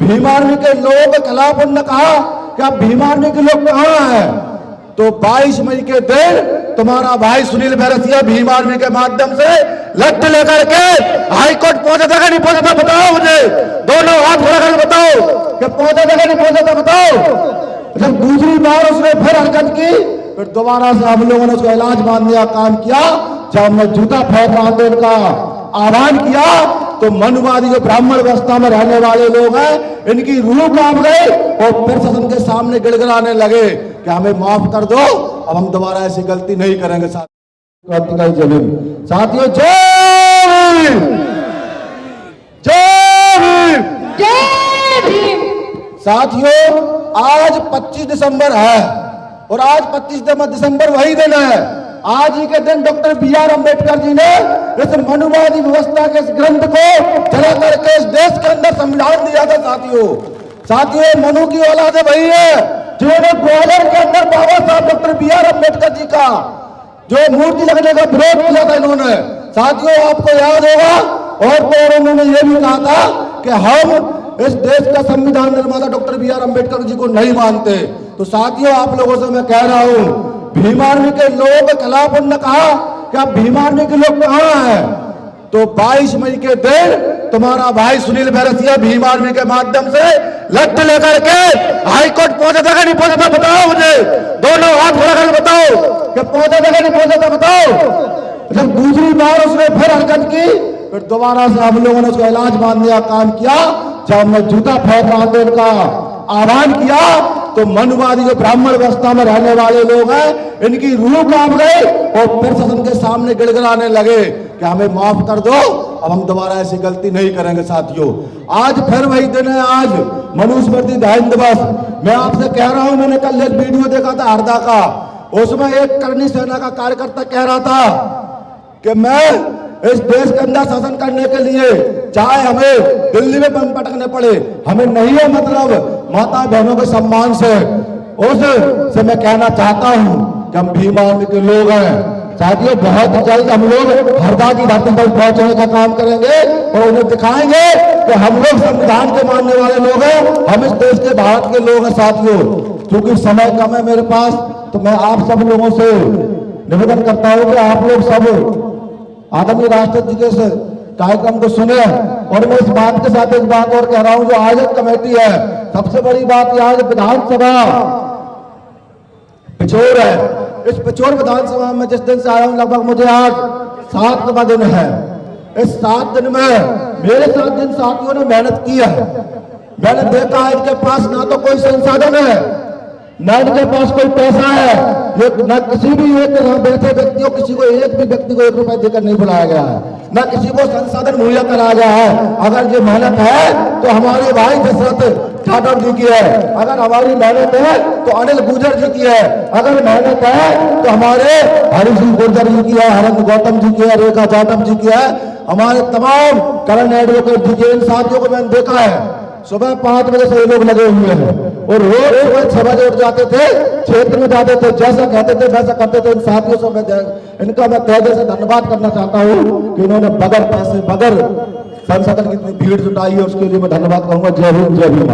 Bhim army के लोगों के खिलाफ उन्होंने कहा कि अब भीम आर्मी के लोग कहाँ हैं, तो 22 मई के दिन तुम्हारा भाई सुनील भैरसिया भीम आर्मी के माध्यम से लठ लेकर के हाईकोर्ट पहुंचा था कि नहीं पहुंचा था, बताओ मुझे, दोनों हाथ उठाकर बताओ कि पहुंचा था कि नहीं पहुंचा था, बताओ। जब दूसरी बार उसने फिर हरकत की, फिर दोबारा से हम लोगों ने उसको इलाज बांधने का काम किया। जब हमने जूता फेंक आंदोलन का आह्वान किया तो मनुवादी जो ब्राह्मण व्यवस्था में रहने वाले लोग हैं, इनकी रूह कांप गए और प्रशासन के सामने गिड़गिड़ाने लगे कि हमें माफ कर दो, अब हम दोबारा ऐसी गलती नहीं करेंगे। साथियों, जय भीम। साथियों, आज 25 दिसंबर है और आज 25 दिसंबर वही दिन है, आज ही के दिन डॉक्टर BR अम्बेडकर जी ने इस मनुवादी व्यवस्था के इस ग्रंथ को जला करके इस देश के अंदर संविधान दिया था। साथियों, मनु की औलाद वही है जिन्होंने ग्वालियर के अंदर बाबा साहब डॉक्टर BR अम्बेडकर जी का जो मूर्ति लगने का विरोध किया था इन्होंने। साथियों, आपको याद होगा, और तो उन्होंने ये भी कहा था कि हम इस देश का संविधान निर्माता डॉक्टर BR अम्बेडकर जी को नहीं मानते। तो साथियों, आप लोगों से मैं कह रहा हूं, भीम आर्मी के लोगों के खिलाफ उन्होंने कहा कि अब भीम आर्मी के लोग कहाँ हैं, तो 22 मई के दिन तुम्हारा भाई सुनील भैरसिया भीम आर्मी के माध्यम से लठ लेकर के हाईकोर्ट पहुंचा था कि नहीं पहुंचा था, बताओ मुझे, दोनों हाथ उठाकर बताओ कि पहुंचा था कि नहीं पहुंचा था, बताओ। जब दूसरी बार उसने फिर हरकत की, फिर दोबारा से हम लोगों ने उसको इलाज बांधने का काम किया। जब हमने जूता फेंक आंदोलन का आह्वान किया तो मनुवादी जो ब्राह्मण व्यवस्था में रहने वाले लोग हैं, इनकी रूह कांप गए और प्रशासन के सामने गिड़गिड़ाने लगे कि हमें माफ कर दो, अब हम दोबारा ऐसी गलती नहीं करेंगे। साथियों, आज फिर वही दिन है, आज मनुस्मृति दहन दिवस। मैं आपसे कह रहा हूं, मैंने कल एक वीडियो देखा था हरदा का, उसमें एक करनी सेना का कार्यकर्ता कह रहा था कि मैं इस देश के अंदर शासन करने के लिए चाहे हमें दिल्ली में बम पटकने पड़े, हमें नहीं है मतलब माता बहनों के सम्मान से। उससे मैं कहना चाहता हूं कि हम भीम आर्मी के लोग हैं। साथियों, बहुत जल्द हम लोग हरदा की धरती पर पहुंचने का काम करेंगे और उन्हें दिखाएंगे कि हम लोग संविधान के मानने वाले लोग हैं, हम इस देश के भारत के लोग हैं। साथियों, क्योंकि समय कम है मेरे पास, तो मैं आप सब लोगों से निवेदन करता हूं कि आप लोग सब आदरणीय राष्ट्रपति जी के कार्यक्रम को सुने। और मैं इस बात के साथ एक बात और कह रहा हूं, जो आयोजक कमेटी है, सबसे बड़ी बात यह है, विधानसभा पिछोर है, इस पिछोर विधानसभा में जिस दिन से आया हूं, लगभग मुझे आज 7वां दिन है। इस 7 दिन में मेरे 7 दिन साथियों ने मेहनत की है। मैंने देखा है इनके पास ना तो कोई संसाधन है, न इनके पास कोई पैसा है, न किसी भी एक बैठे व्यक्ति को, किसी को एक भी व्यक्ति को 1 रुपया देकर नहीं बुलाया गया है, न किसी को संसाधन मुहैया कराया गया है। अगर ये मेहनत है तो हमारे भाई दशरथ ठाकुर जी की है, अगर हमारी मेहनत है तो अनिल गुर्जर जी की है, अगर मेहनत है तो हमारे हरीश गुर्जर जी की है, हरन गौतम जी की है, रेखा जाटव जी की है, हमारे तमाम करण एडवोकेट जी के। इन साथियों को मैंने देखा है, सुबह 5 बजे से ये लोग लगे हुए हैं और रोज सुबह 6 बजे उठ जाते थे, क्षेत्र में जाते थे, जैसा कहते थे वैसा करते थे। इन साथियों से इनका मैं तहे दिल से धन्यवाद करना चाहता हूँ कि इन्होंने बगैर पैसे, बगैर संसाधन की इतनी भीड़ जुटाई है, उसके लिए मैं धन्यवाद कहूंगा। जय हिंद, जय भीम।